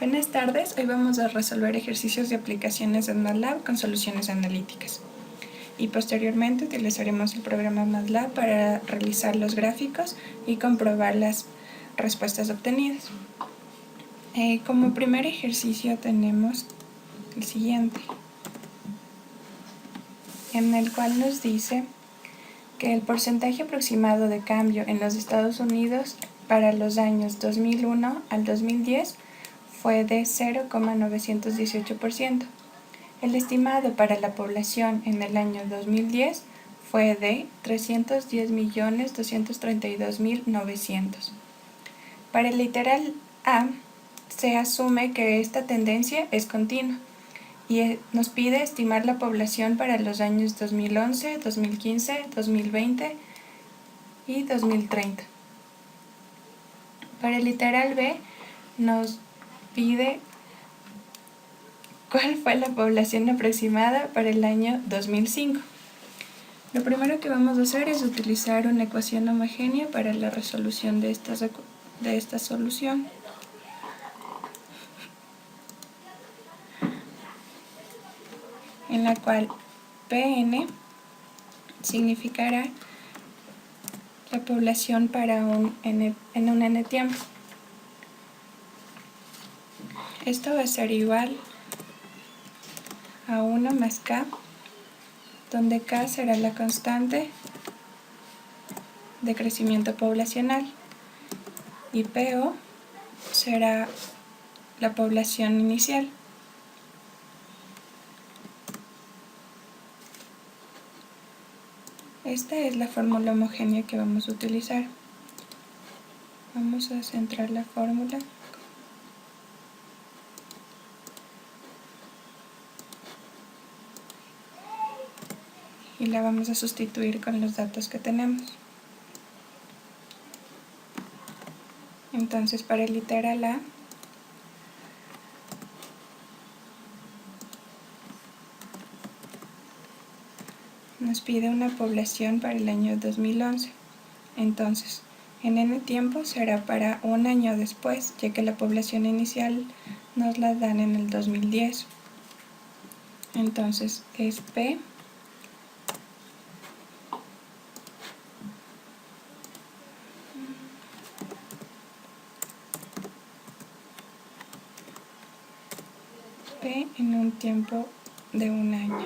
Buenas tardes, hoy vamos a resolver ejercicios de aplicaciones en MATLAB con soluciones analíticas. Y posteriormente utilizaremos el programa MATLAB para realizar los gráficos y comprobar las respuestas obtenidas. Como primer ejercicio tenemos el siguiente, en el cual nos dice que el porcentaje aproximado de cambio en los Estados Unidos para los años 2001 al 2010 fue de 0,918%. El estimado para la población en el año 2010 fue de 310.232.900. Para el literal A, se asume que esta tendencia es continua y nos pide estimar la población para los años 2011, 2015, 2020 y 2030. Para el literal B, nos pide cuál fue la población aproximada para el año 2005. Lo primero que vamos a hacer es utilizar una ecuación homogénea para la resolución de esta solución. En la cual Pn significará la población para en un n tiempo. Esto va a ser igual a 1 más k, donde k será la constante de crecimiento poblacional y PO será la población inicial. Esta es la fórmula homogénea que vamos a utilizar. Vamos a centrar la fórmula. Y la vamos a sustituir con los datos que tenemos. Entonces, para el literal A, nos pide una población para el año 2011. Entonces, en n tiempo será para un año después, ya que la población inicial nos la dan en el 2010. Entonces, es P en un tiempo de un año.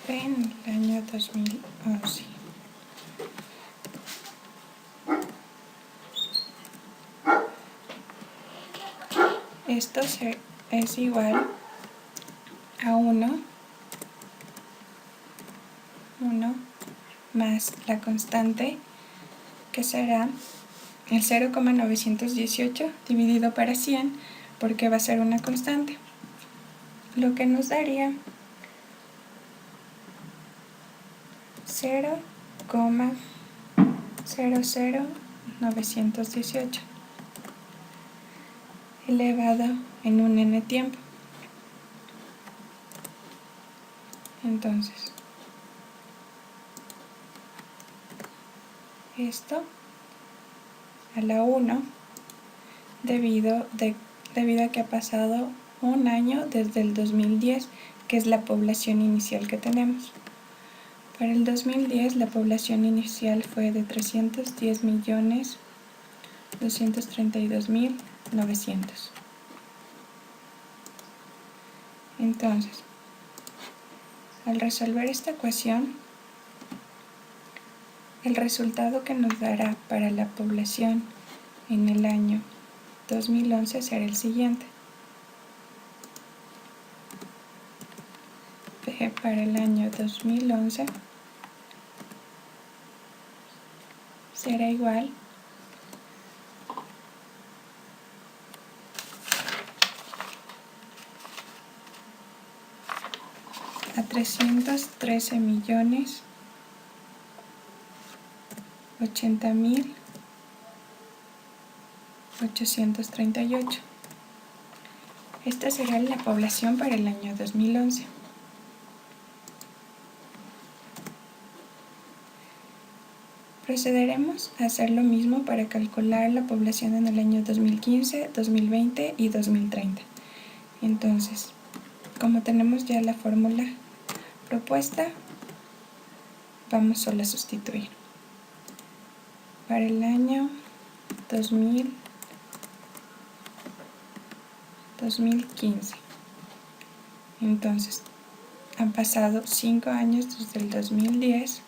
En el año 2011. Esto es igual a 1 más la constante, que será el 0,918 dividido para 100, porque va a ser una constante, lo que nos daría 0,00918 elevado en un n tiempo. Entonces, esto a la 1 debido a que ha pasado un año desde el 2010, que es la población inicial que tenemos. Para el 2010 la población inicial fue de 310.232.900. Entonces, al resolver esta ecuación, el resultado que nos dará para la población en el año 2011 será el siguiente. P para el año 2011 será igual a 313.080.838. Esta será la población para el año 2011. Procederemos a hacer lo mismo para calcular la población en el año 2015, 2020 y 2030. Entonces, como tenemos ya la fórmula propuesta, vamos solo a sustituir. Para el año 2015. Entonces, han pasado 5 años desde el 2010.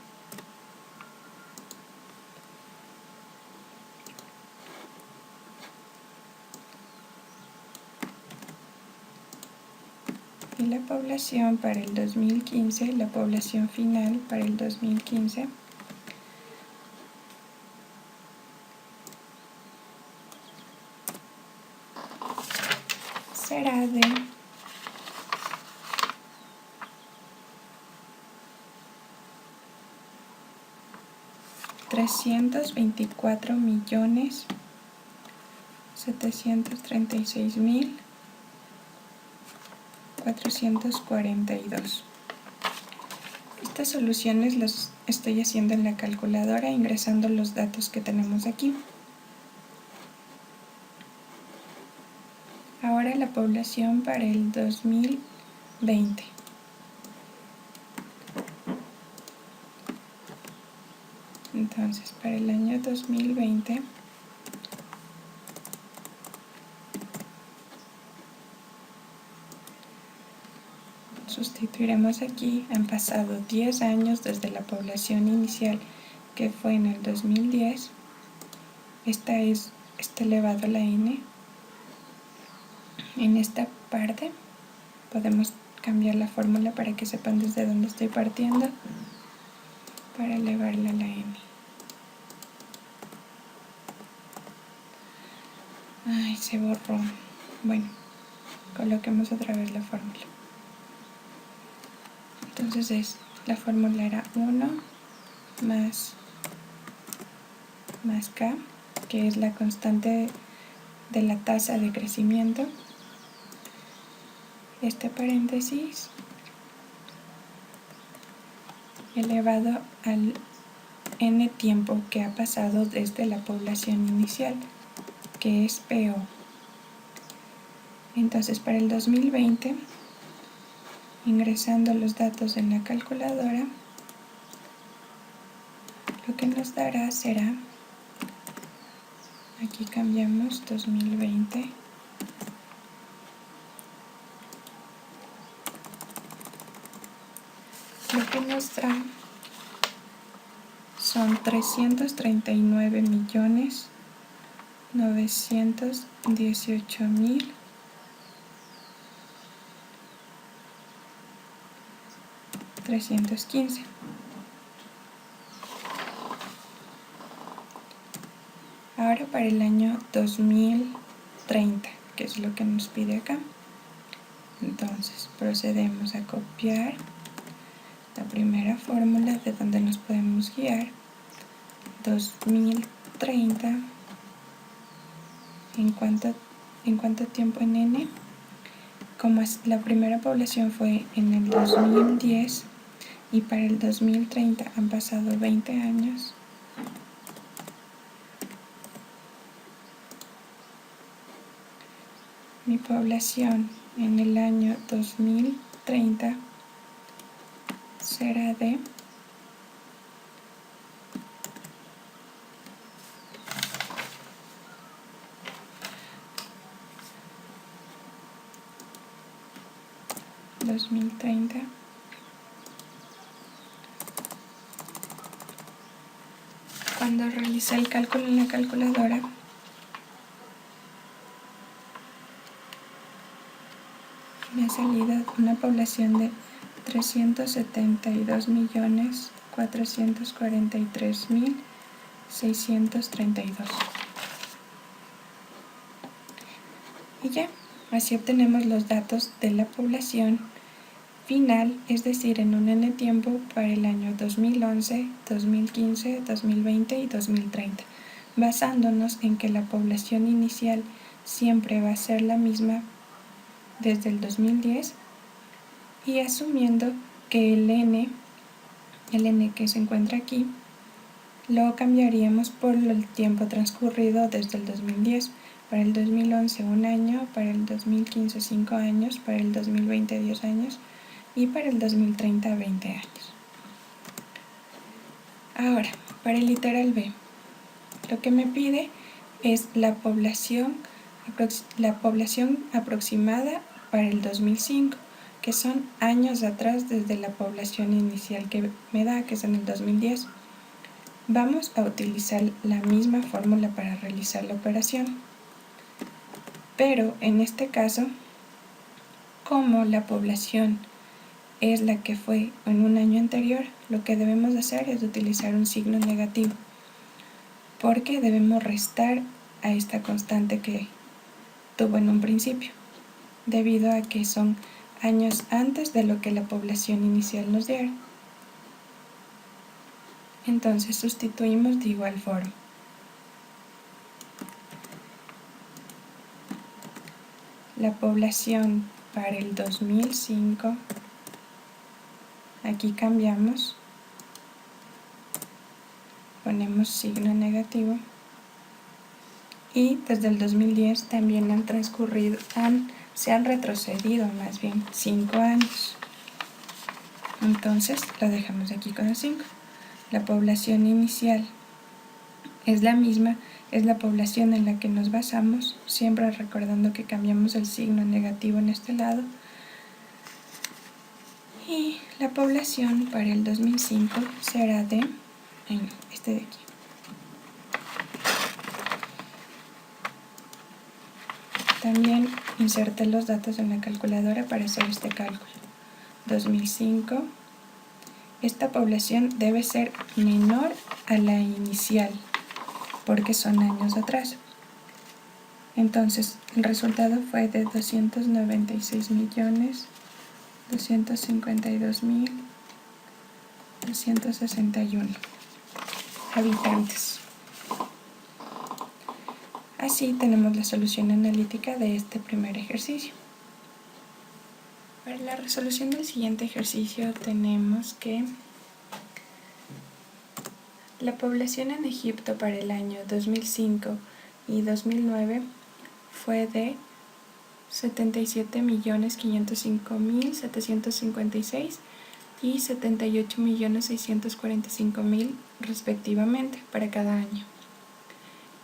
Y la población para el 2015, la población final para el 2015, será de 324.736.442. Estas soluciones las estoy haciendo en la calculadora ingresando los datos que tenemos aquí. Ahora la población para el 2020. Entonces, para el año 2020, sustituiremos aquí, han pasado 10 años desde la población inicial que fue en el 2010. Está elevado a la n. En esta parte podemos cambiar la fórmula para que sepan desde dónde estoy partiendo para elevarla a la n. Ay, se borró. Bueno, coloquemos otra vez la fórmula. Entonces la fórmula era 1 más k, que es la constante de la tasa de crecimiento, este paréntesis elevado al n tiempo que ha pasado desde la población inicial, que es PO. Entonces para el 2020, ingresando los datos en la calculadora, lo que nos dará será, aquí cambiamos 2020, lo que nos da son 339.918.315. Ahora para el año 2030, que es lo que nos pide acá. Entonces procedemos a copiar la primera fórmula de donde nos podemos guiar. 2030, ¿en cuánto tiempo en n? Como la primera población fue en el 2010 y para el 2030 han pasado 20 años, mi población en el año 2030 será de 2030 cuando realicé el cálculo en la calculadora, me ha salido una población de 372.443.632. Y ya, así obtenemos los datos de la población final, es decir, en un n tiempo para el año 2011, 2015, 2020 y 2030, basándonos en que la población inicial siempre va a ser la misma desde el 2010 y asumiendo que el n que se encuentra aquí, lo cambiaríamos por el tiempo transcurrido desde el 2010. Para el 2011 un año, para el 2015 5 años, para el 2020 10 años y para el 2030 20 años. Ahora, para el literal B, lo que me pide es la población aproximada para el 2005, que son años atrás desde la población inicial que me da, que es en el 2010. Vamos a utilizar la misma fórmula para realizar la operación, pero en este caso, como la población es la que fue en un año anterior, lo que debemos hacer es utilizar un signo negativo, porque debemos restar a esta constante que tuvo en un principio, debido a que son años antes de lo que la población inicial nos diera. Entonces sustituimos de igual forma. La población para el 2005, aquí cambiamos, ponemos signo negativo, y desde el 2010 también se han retrocedido más bien 5 años. Entonces lo dejamos aquí con el 5. La población inicial es la misma, es la población en la que nos basamos, siempre recordando que cambiamos el signo negativo en este lado. Y la población para el 2005 será de este de aquí. También inserte los datos en la calculadora para hacer este cálculo. 2005. Esta población debe ser menor a la inicial, porque son años atrás. Entonces, el resultado fue de 296.252.261 habitantes. Así tenemos la solución analítica de este primer ejercicio. Para la resolución del siguiente ejercicio tenemos que la población en Egipto para el año 2005 y 2009 fue de 77.505.756 y 78.645.000 respectivamente para cada año.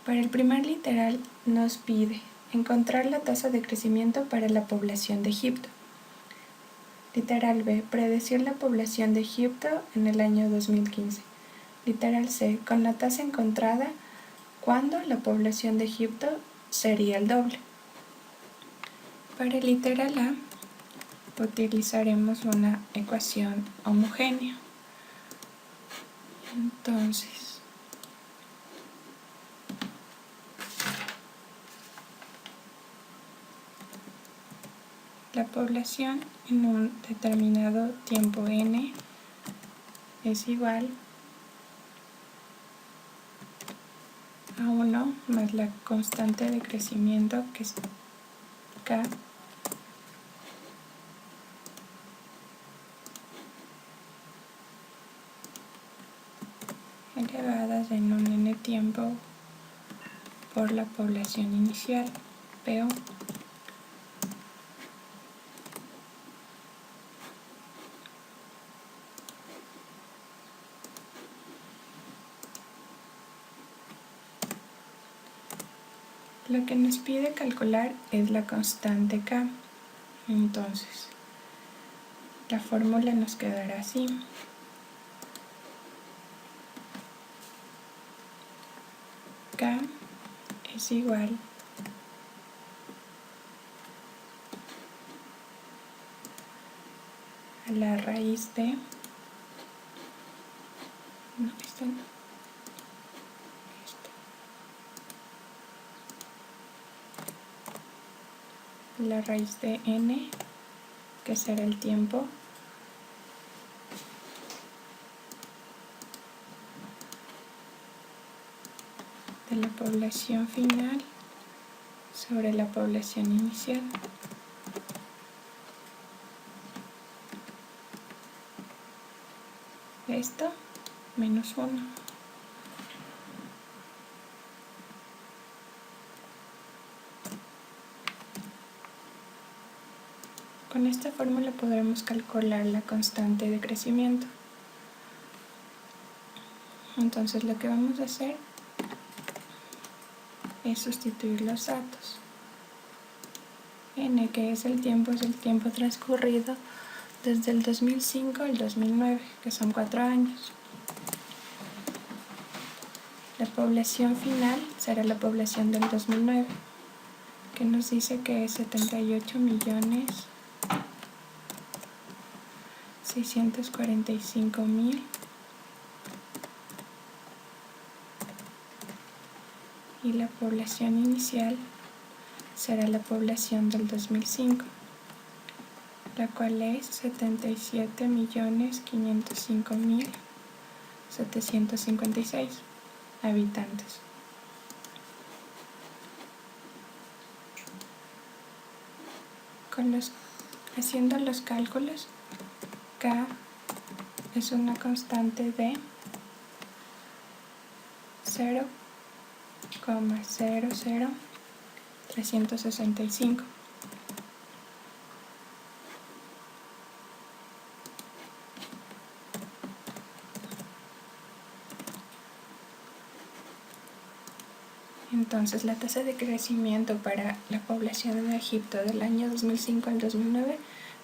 Para el primer literal nos pide encontrar la tasa de crecimiento para la población de Egipto. Literal B, predecir la población de Egipto en el año 2015. Literal C, con la tasa encontrada, ¿cuándo la población de Egipto sería el doble? Para el literal A, utilizaremos una ecuación homogénea. Entonces, la población en un determinado tiempo n es igual a 1 más la constante de crecimiento, que es k, elevadas en un n tiempo por la población inicial, PO. Lo que nos pide calcular es la constante k. Entonces, la fórmula nos quedará así. K es igual a la raíz de... No, esto no. La raíz de n, que será el tiempo, de la población final sobre la población inicial. esto menos 1. Con esta fórmula podremos calcular la constante de crecimiento. Entonces lo que vamos a hacer es sustituir los datos. N, que es el tiempo transcurrido desde el 2005 al 2009, que son 4 años. La población final será la población del 2009, que nos dice que es 78.645.000. Y la población inicial será la población del 2005, la cual es 77.505.756 habitantes. Haciendo los cálculos, K es una constante de 0,00365. Entonces la tasa de crecimiento para la población en Egipto del año 2005 al 2009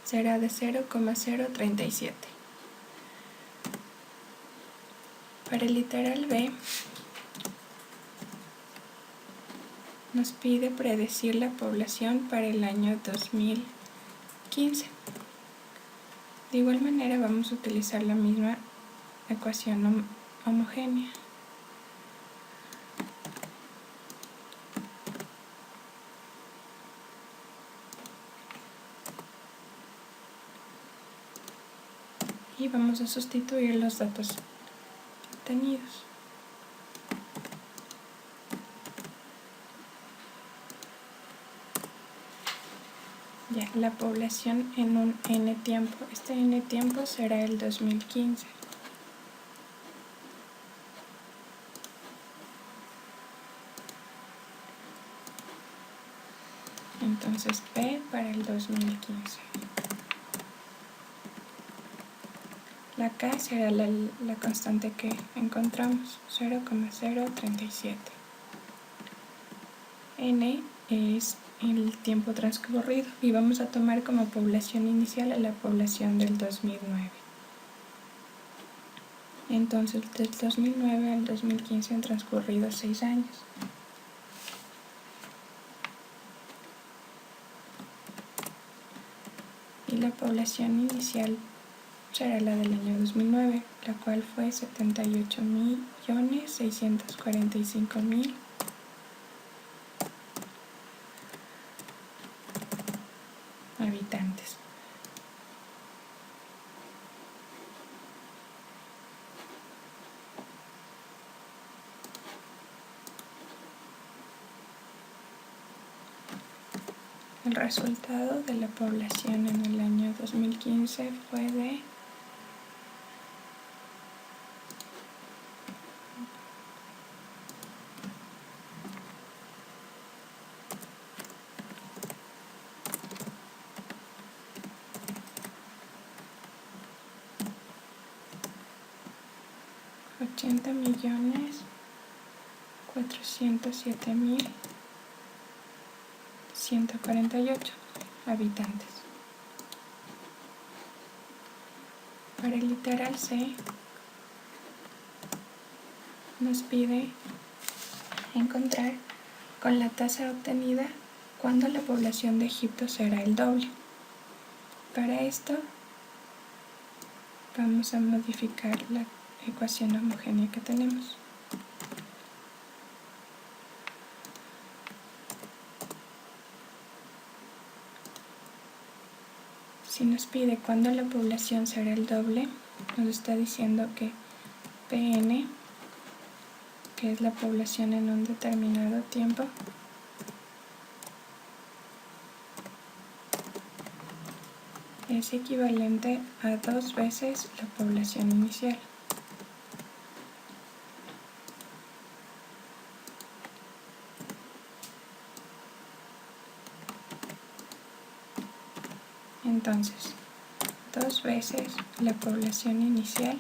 será de 0,037. Para el literal B nos pide predecir la población para el año 2015. De igual manera vamos a utilizar la misma ecuación homogénea. Y vamos a sustituir los datos obtenidos. Ya, la población en un n tiempo. Este n tiempo será el 2015. Entonces P para el 2015. La K será la constante que encontramos, 0,037. N es el tiempo transcurrido y vamos a tomar como población inicial a la población del 2009. Entonces del 2009 al 2015 han transcurrido 6 años. Y la población inicial será la del año 2009, la cual fue 78.645.000 habitantes. El resultado de la población en el año 2015 fue de 80.407.148 habitantes. Para el literal C nos pide encontrar con la tasa obtenida cuándo la población de Egipto será el doble. Para esto vamos a modificar la ecuación homogénea que tenemos. Si nos pide cuándo la población será el doble, nos está diciendo que Pn, que es la población en un determinado tiempo, es equivalente a 2 veces la población inicial. Entonces, 2 veces la población inicial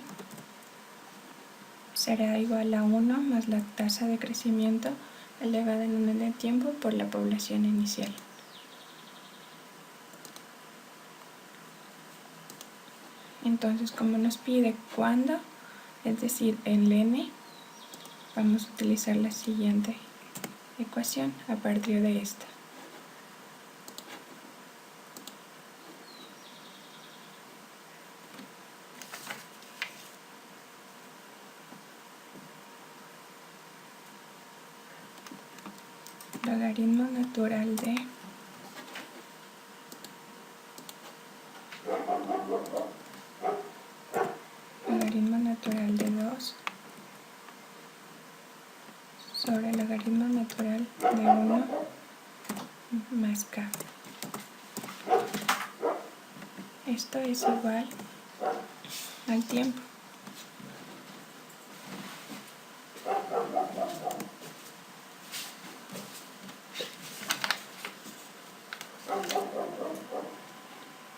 será igual a 1 más la tasa de crecimiento elevada en unidad de tiempo por la población inicial. Entonces, como nos pide cuándo, es decir, el n, vamos a utilizar la siguiente ecuación a partir de esta. Logaritmo natural de logaritmo natural de 2 sobre logaritmo natural de 1 más k. Esto es igual al tiempo.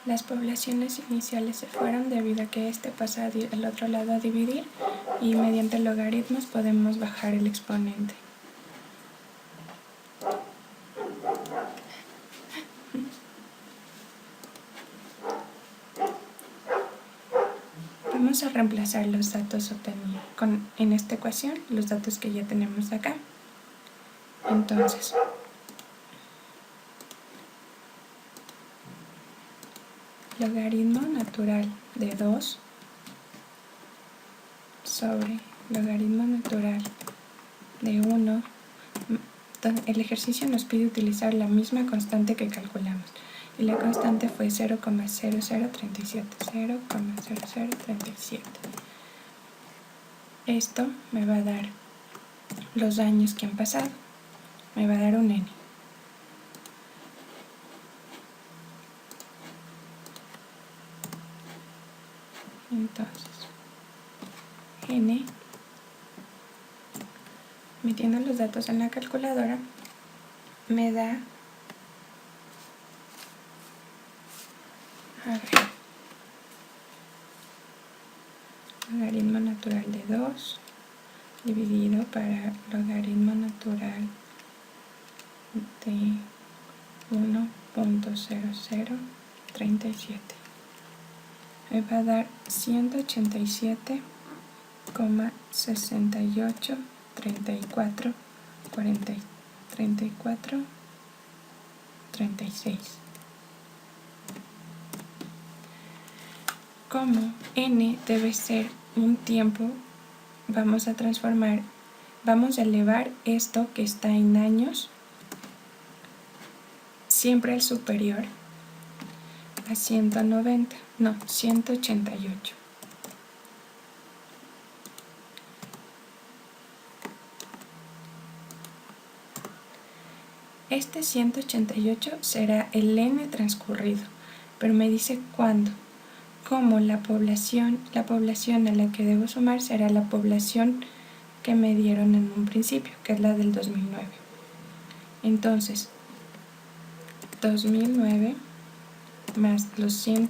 Las poblaciones iniciales se fueron debido a que este pasa al otro lado a dividir y mediante logaritmos podemos bajar el exponente. Vamos a reemplazar los datos obtenidos en esta ecuación, los datos que ya tenemos acá. Entonces, logaritmo natural de 2 sobre logaritmo natural de 1. El ejercicio nos pide utilizar la misma constante que calculamos. Y la constante fue 0,0037. 0,0037. Esto me va a dar los años que han pasado. Me va a dar un n. Entonces, n, metiendo los datos en la calculadora, me da, logaritmo natural de 2 dividido para logaritmo natural de 1,0037. Me va a dar 187,6834 Como n debe ser un tiempo, vamos a elevar esto que está en años siempre al superior a 188. Este 188 será el n transcurrido, pero me dice cuándo. Como la población a la que debo sumar será la población que me dieron en un principio, que es la del 2009. Entonces, 2009 más los 100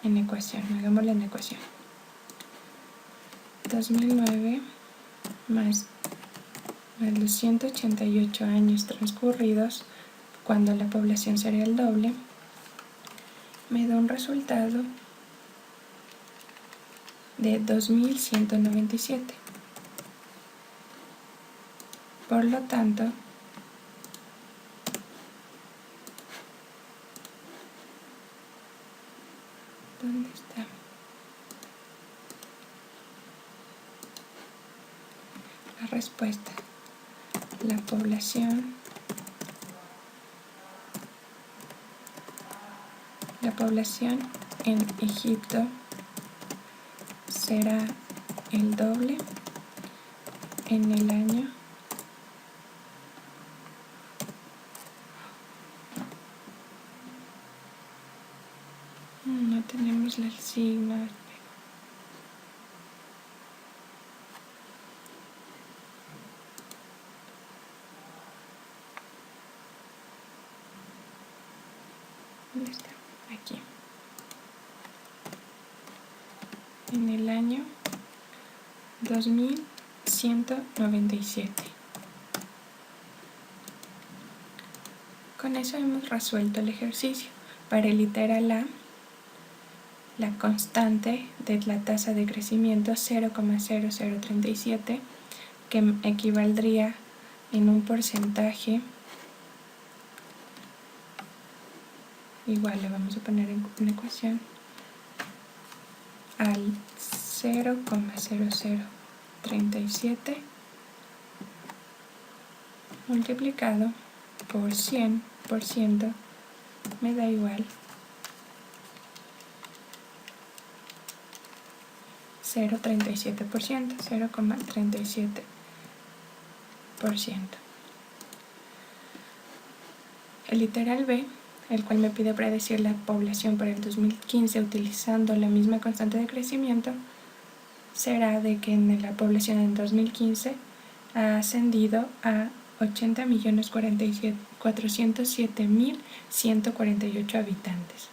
en ecuación, hagámoslo en ecuación. 2009 más los 188 años transcurridos, cuando la población sería el doble, me da un resultado de 2197. Por lo tanto, ¿dónde está? La respuesta. La población en Egipto será el doble en el año no tenemos el signo. ¿Dónde está? Aquí. En el año 2197. Con eso hemos resuelto el ejercicio. Para el literal A, la constante de la tasa de crecimiento 0,0037, que equivaldría en un porcentaje, igual le vamos a poner en una ecuación, al 0,0037 multiplicado por 100% me da igual 0,37%. El literal B, el cual me pide predecir la población para el 2015 utilizando la misma constante de crecimiento, será de que la población en 2015 ha ascendido a 80.407.148 habitantes.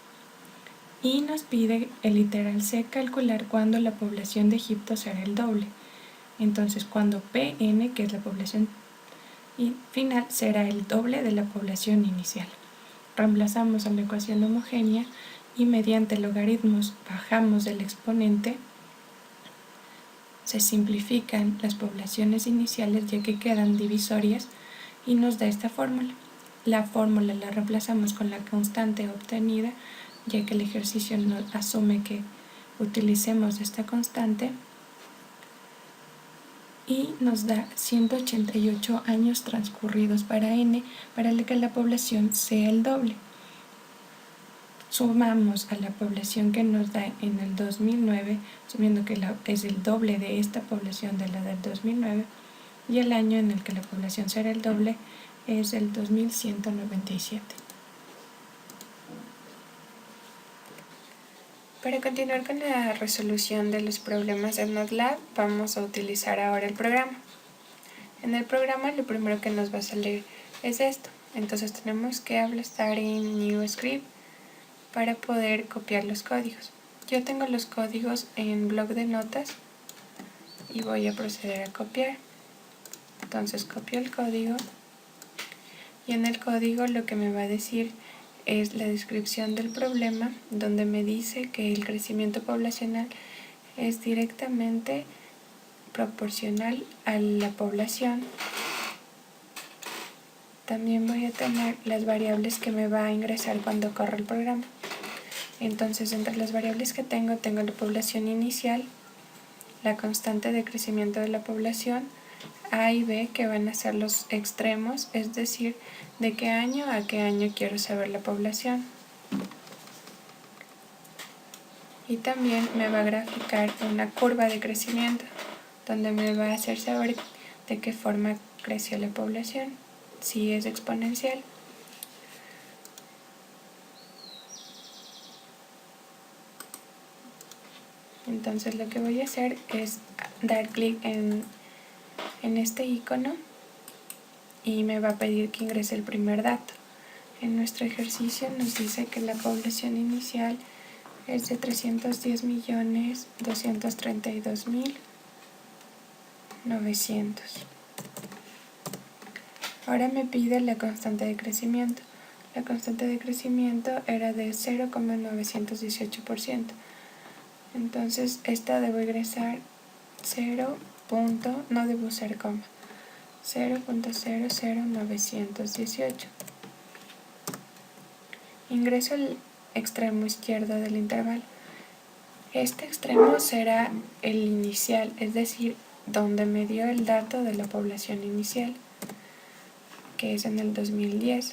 Y nos pide el literal C calcular cuándo la población de Egipto será el doble. Entonces, cuando Pn, que es la población final, será el doble de la población inicial. Reemplazamos a la ecuación homogénea y mediante logaritmos bajamos del exponente. Se simplifican las poblaciones iniciales ya que quedan divisorias y nos da esta fórmula. La fórmula la reemplazamos con la constante obtenida, ya que el ejercicio nos asume que utilicemos esta constante, y nos da 188 años transcurridos para n, para que la población sea el doble. Sumamos a la población que nos da en el 2009, asumiendo que es el doble de esta población de la del 2009, y el año en el que la población será el doble es el 2197. Para continuar con la resolución de los problemas de MATLAB, vamos a utilizar ahora el programa. En el programa lo primero que nos va a salir es esto. Entonces tenemos que aplastar en New Script para poder copiar los códigos. Yo tengo los códigos en bloc de notas y voy a proceder a copiar. Entonces copio el código y en el código lo que me va a decir es la descripción del problema, donde me dice que el crecimiento poblacional es directamente proporcional a la población. También voy a tener las variables que me va a ingresar cuando corra el programa. Entonces, entre las variables que tengo la población inicial, la constante de crecimiento de la población, A y B, que van a ser los extremos, es decir, de qué año a qué año quiero saber la población. Y también me va a graficar una curva de crecimiento, donde me va a hacer saber de qué forma creció la población, si es exponencial. Entonces lo que voy a hacer es dar clic en este icono y me va a pedir que ingrese el primer dato. En nuestro ejercicio nos dice que la población inicial es de 310.232.900. Ahora me pide la constante de crecimiento. La constante de crecimiento era de 0,918%. Entonces esta debo ingresar 0. No debo usar coma. 0.00918. Ingreso el extremo izquierdo del intervalo. Este extremo será el inicial, es decir, donde me dio el dato de la población inicial, que es en el 2010.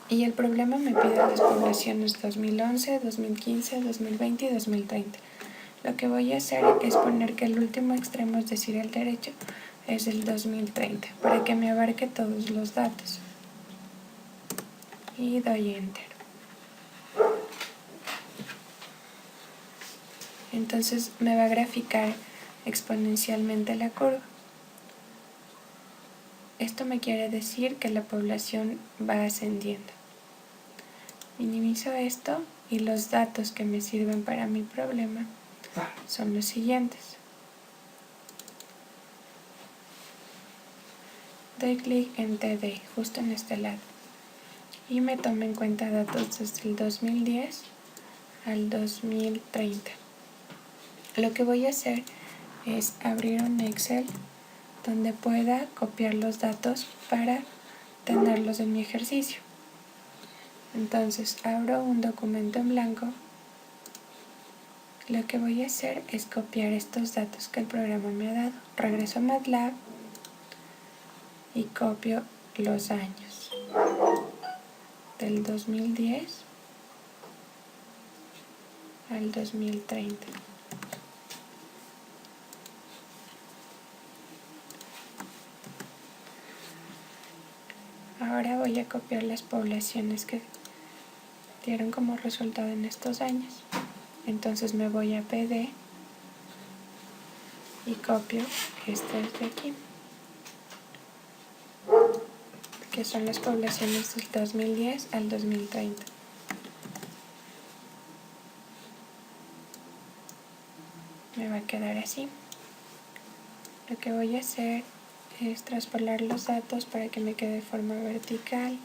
Y el problema me pide las poblaciones 2011, 2015, 2020 y 2030. Lo que voy a hacer es poner que el último extremo, es decir, el derecho, es el 2030, para que me abarque todos los datos. Y doy Enter. Entonces me va a graficar exponencialmente la curva. Esto me quiere decir que la población va ascendiendo. Minimizo esto y los datos que me sirven para mi problema son los siguientes. Doy clic en TD, justo en este lado, y me toma en cuenta datos desde el 2010 al 2030. Lo que voy a hacer es abrir un Excel donde pueda copiar los datos para tenerlos en mi ejercicio. Entonces abro un documento en blanco. Lo que voy a hacer es copiar estos datos que el programa me ha dado. Regreso a MATLAB y copio los años del 2010 al 2030. Ahora voy a copiar las poblaciones que dieron como resultado en estos años. Entonces me voy a PD y copio estas de aquí, que son las poblaciones del 2010 al 2030. Me va a quedar así. Lo que voy a hacer es traspolar los datos para que me quede de forma vertical,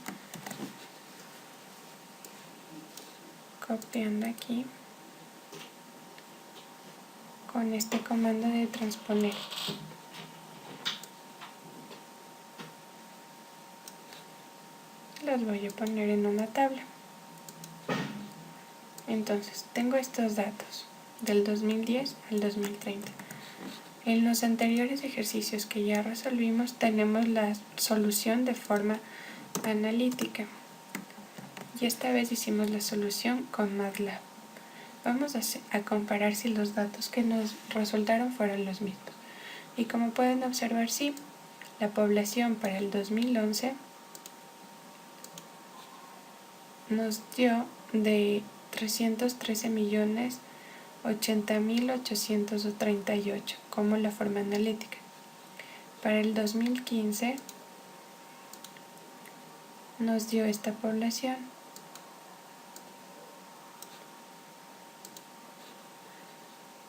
copiando aquí con este comando de transponer. Los voy a poner en una tabla. Entonces tengo estos datos del 2010 al 2030. En los anteriores ejercicios que ya resolvimos tenemos la solución de forma analítica y esta vez hicimos la solución con MATLAB. Vamos a comparar si los datos que nos resultaron fueron los mismos. Y como pueden observar, sí, la población para el 2011 nos dio de 313.080.838 como la forma analítica. Para el 2015 nos dio esta población,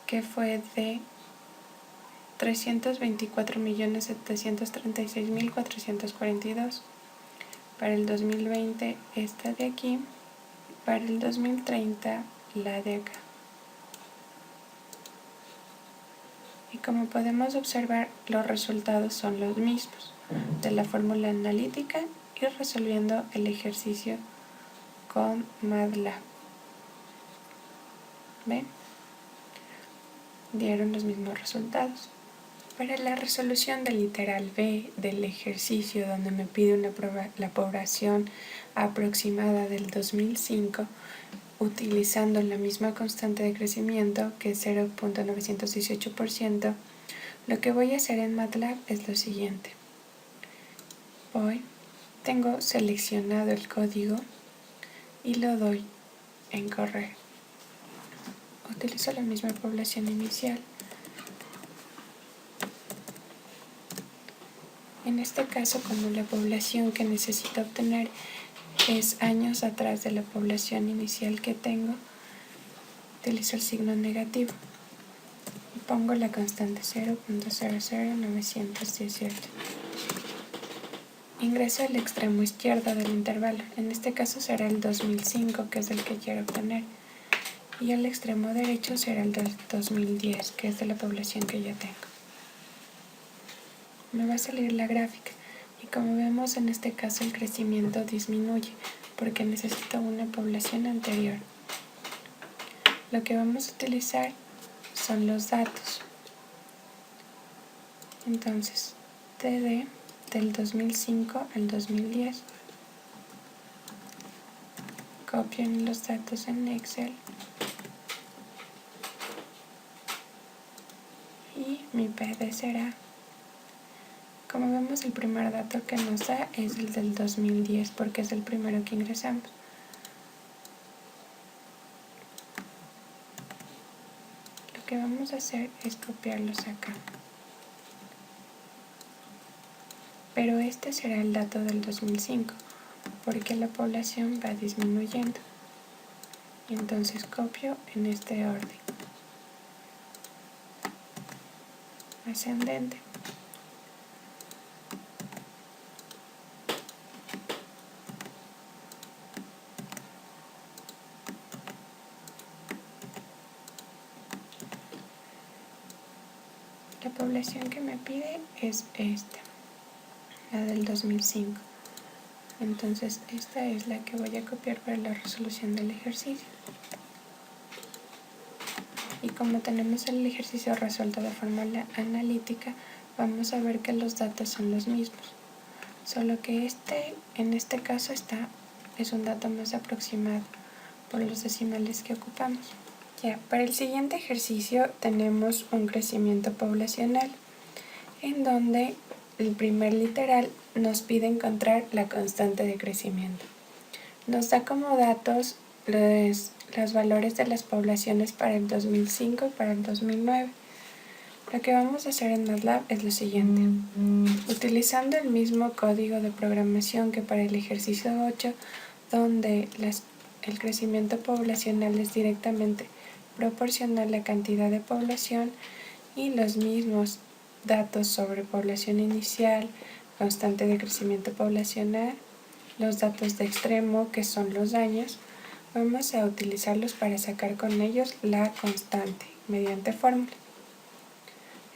que fue de 324.736.442. Para el 2020 esta de aquí, para el 2030 la de acá. Y como podemos observar, los resultados son los mismos de la fórmula analítica y resolviendo el ejercicio con MATLAB. ¿Ven? Dieron los mismos resultados. Para la resolución del literal B del ejercicio, donde me pide la población aproximada del 2005, utilizando la misma constante de crecimiento, que es 0.918%, lo que voy a hacer en MATLAB es lo siguiente. Tengo seleccionado el código y lo doy en correr. Utilizo la misma población inicial. En este caso, como la población que necesito obtener es años atrás de la población inicial que tengo, utilizo el signo negativo y pongo la constante 0.00918. Ingreso al extremo izquierdo del intervalo, en este caso será el 2005, que es el que quiero obtener, y al extremo derecho será el del 2010, que es de la población que ya tengo. Me va a salir la gráfica y como vemos en este caso el crecimiento disminuye porque necesito una población anterior. Lo que vamos a utilizar son los datos. Entonces, TD del 2005 al 2010. Copio los datos en Excel y mi PD será, como vemos, el primer dato que nos da es el del 2010 porque es el primero que ingresamos. Lo que vamos a hacer es copiarlos acá. Pero este será el dato del 2005 porque la población va disminuyendo. Entonces copio en este orden ascendente. La población que me pide es esta, la del 2005. Entonces esta es la que voy a copiar para la resolución del ejercicio. Y como tenemos el ejercicio resuelto de fórmula analítica, vamos a ver que los datos son los mismos. Solo que en este caso es un dato más aproximado por los decimales que ocupamos. Ya, para el siguiente ejercicio tenemos un crecimiento poblacional, en donde el primer literal nos pide encontrar la constante de crecimiento. Nos da como datos los valores de las poblaciones para el 2005 y para el 2009. Lo que vamos a hacer en MATLAB es lo siguiente. Utilizando el mismo código de programación que para el ejercicio 8, donde el crecimiento poblacional es directamente proporcional a la cantidad de población y los mismos datos sobre población inicial, constante de crecimiento poblacional, los datos de extremo que son los daños, vamos a utilizarlos para sacar con ellos la constante mediante fórmula.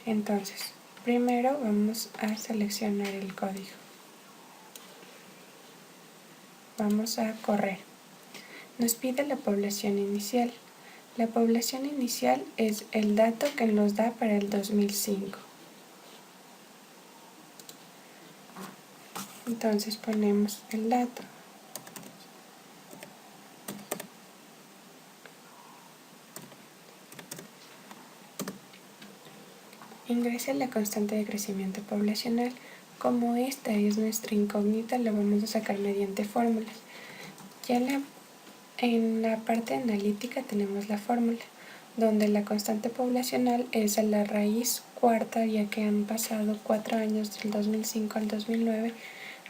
Entonces, primero vamos a seleccionar el código. Vamos a correr. Nos pide la población inicial. La población inicial es el dato que nos da para el 2005. Entonces ponemos el dato. Ingrese la constante de crecimiento poblacional. Como esta es nuestra incógnita, la vamos a sacar mediante fórmulas. Ya en la parte analítica tenemos la fórmula, donde la constante poblacional es a la raíz cuarta, ya que han pasado 4 años del 2005 al 2009,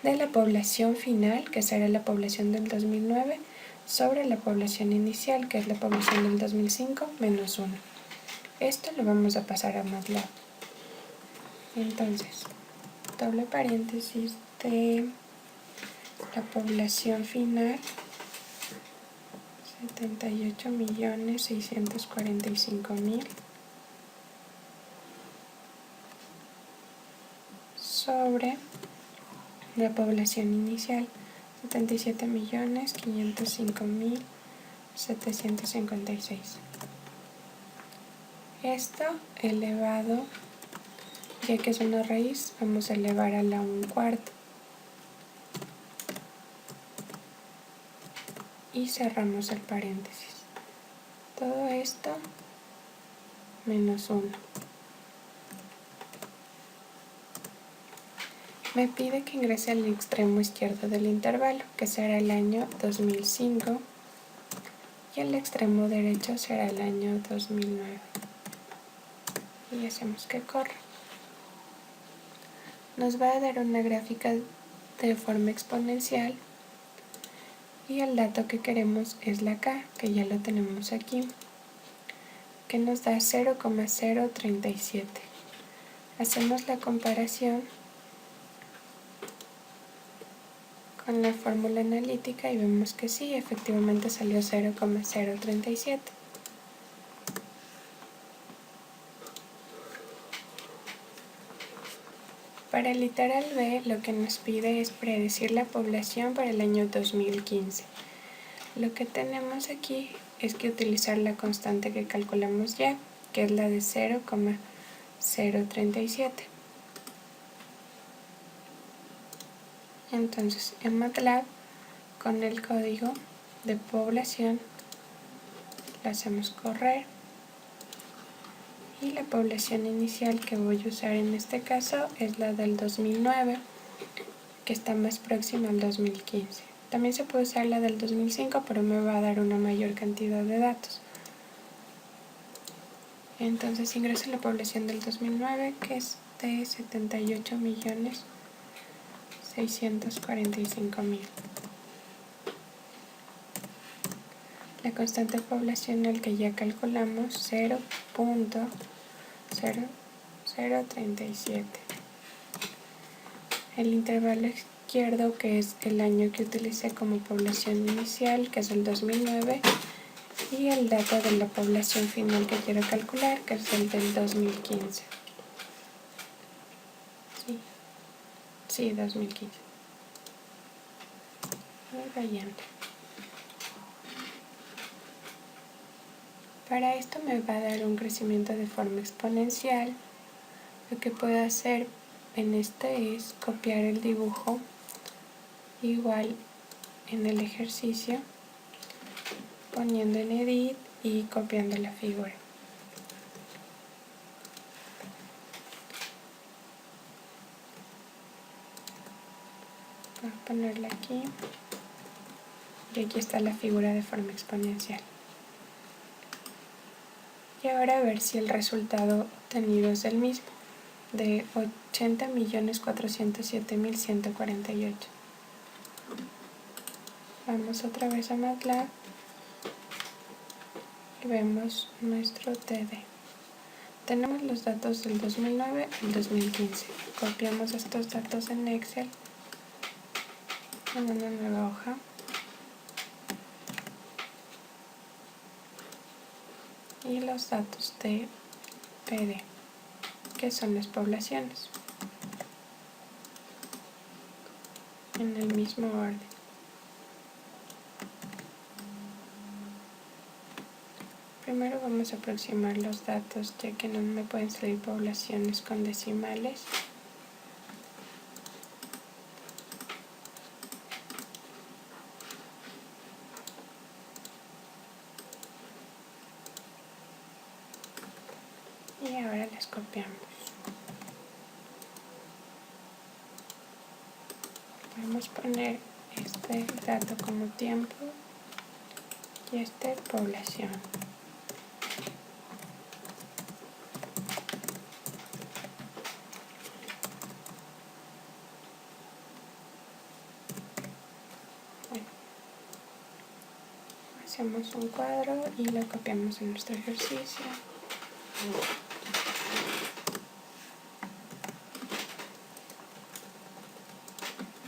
de la población final, que será la población del 2009, sobre la población inicial, que es la población del 2005 menos 1. Esto lo vamos a pasar a MATLAB. Entonces, doble paréntesis de la población final, 78.645.000 sobre la población inicial, 77.505.756. Esto elevado, ya que es una raíz, vamos a elevar a la 1/4 y cerramos el paréntesis. Todo esto menos 1. Me pide que ingrese al extremo izquierdo del intervalo, que será el año 2005, y el extremo derecho será el año 2009. Y hacemos que corra. Nos va a dar una gráfica de forma exponencial y el dato que queremos es la K, que ya lo tenemos aquí, que nos da 0,037. Hacemos la comparación con la fórmula analítica y vemos que sí, efectivamente salió 0,037. Para el literal B, lo que nos pide es predecir la población para el año 2015. Lo que tenemos aquí es que utilizar la constante que calculamos ya, que es la de 0,037. Entonces, en MATLAB, con el código de población, lo hacemos correr. Y la población inicial que voy a usar en este caso es la del 2009, que está más próxima al 2015. También se puede usar la del 2005, pero me va a dar una mayor cantidad de datos. Entonces ingreso la población del 2009, que es de 78.645.000. La constante poblacional que ya calculamos, 0.0037. El intervalo izquierdo, que es el año que utilicé como población inicial, que es el 2009, y el dato de la población final que quiero calcular, que es el del 2015. Sí, 2015. Para esto me va a dar un crecimiento de forma exponencial. Lo que puedo hacer en este es copiar el dibujo igual en el ejercicio, poniendo en edit y copiando la figura. Voy a ponerla aquí y aquí está la figura de forma exponencial. Y ahora a ver si el resultado obtenido es el mismo, de 80.407.148. Vamos otra vez a MATLAB y vemos nuestro TD. Tenemos los datos del 2009 y el 2015. Copiamos estos datos en Excel en una nueva hoja. Y los datos de PD, que son las poblaciones, en el mismo orden. Primero vamos a aproximar los datos, ya que no me pueden salir poblaciones con decimales. Y ahora las copiamos. Podemos poner este dato como tiempo y este población. Bueno, hacemos un cuadro y lo copiamos en nuestro ejercicio.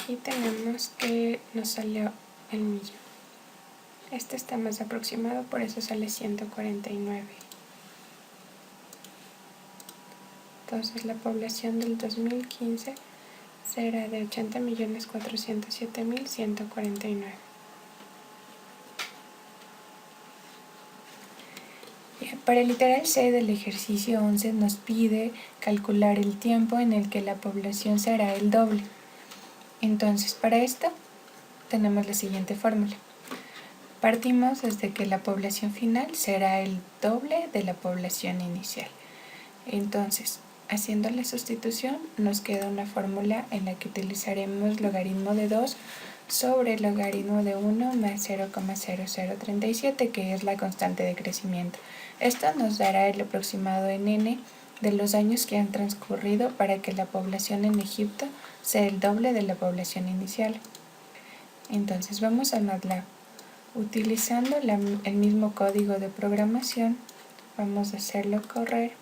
Y tenemos que nos salió el mismo. Este está más aproximado, por eso sale 149. Entonces la población del 2015 será de 80.407.149. Para el literal C del ejercicio 11 nos pide calcular el tiempo en el que la población será el doble. Entonces para esto tenemos la siguiente fórmula. Partimos desde que la población final será el doble de la población inicial. Entonces, haciendo la sustitución, nos queda una fórmula en la que utilizaremos logaritmo de 2 sobre el logaritmo de 1 más 0,0037, que es la constante de crecimiento. Esto nos dará el aproximado en n de los años que han transcurrido para que la población en Egipto sea el doble de la población inicial. Entonces vamos a MATLAB. Utilizando el mismo código de programación, vamos a hacerlo correr.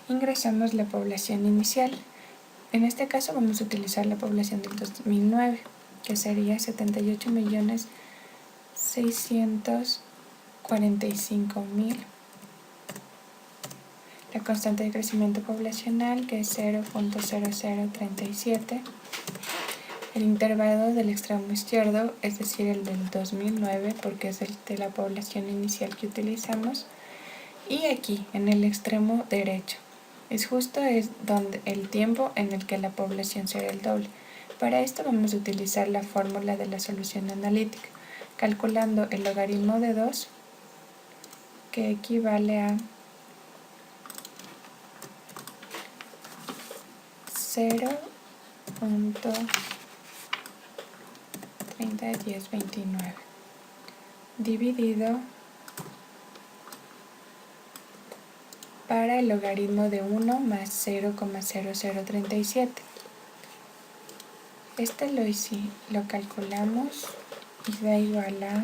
Ingresamos la población inicial. En este caso vamos a utilizar la población del 2009, que sería 78.645.000. La constante de crecimiento poblacional, que es 0.0037. El intervalo del extremo izquierdo, es decir, el del 2009, porque es el de la población inicial que utilizamos. Y aquí, en el extremo derecho, es donde el tiempo en el que la población será el doble. Para esto vamos a utilizar la fórmula de la solución analítica, calculando el logaritmo de 2, que equivale a 0.301029 dividido para el logaritmo de 1 más 0,0037. Este lo calculamos y da igual a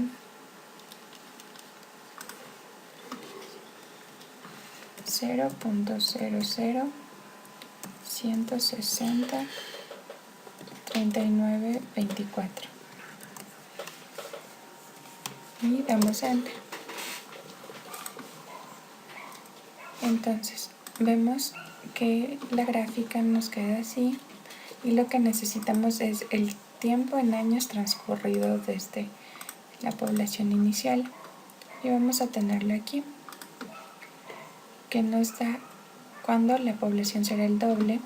0.00 160 39 24 y damos Enter. Entonces vemos que la gráfica nos queda así y lo que necesitamos es el tiempo en años transcurrido desde la población inicial y vamos a tenerlo aquí, que nos da cuando la población será el doble,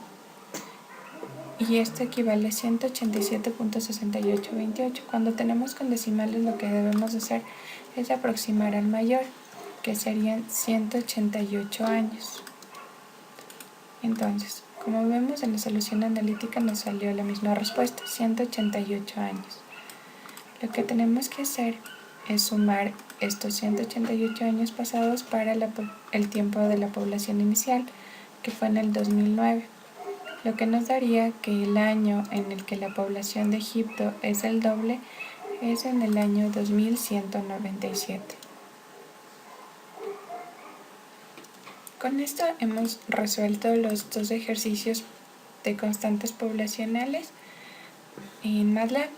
y esto equivale a 187.6828. Cuando tenemos con decimales, lo que debemos hacer es aproximar al mayor, que serían 188 años. Entonces, como vemos en la solución analítica nos salió la misma respuesta, 188 años. Lo que tenemos que hacer es sumar estos 188 años pasados para el tiempo de la población inicial, que fue en el 2009. Lo que nos daría que el año en el que la población de Egipto es el doble es en el año 2197. Con esto hemos resuelto los dos ejercicios de constantes poblacionales en MATLAB.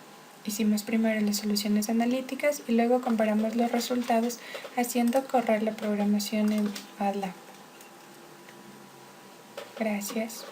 Hicimos primero las soluciones analíticas y luego comparamos los resultados haciendo correr la programación en MATLAB. Gracias.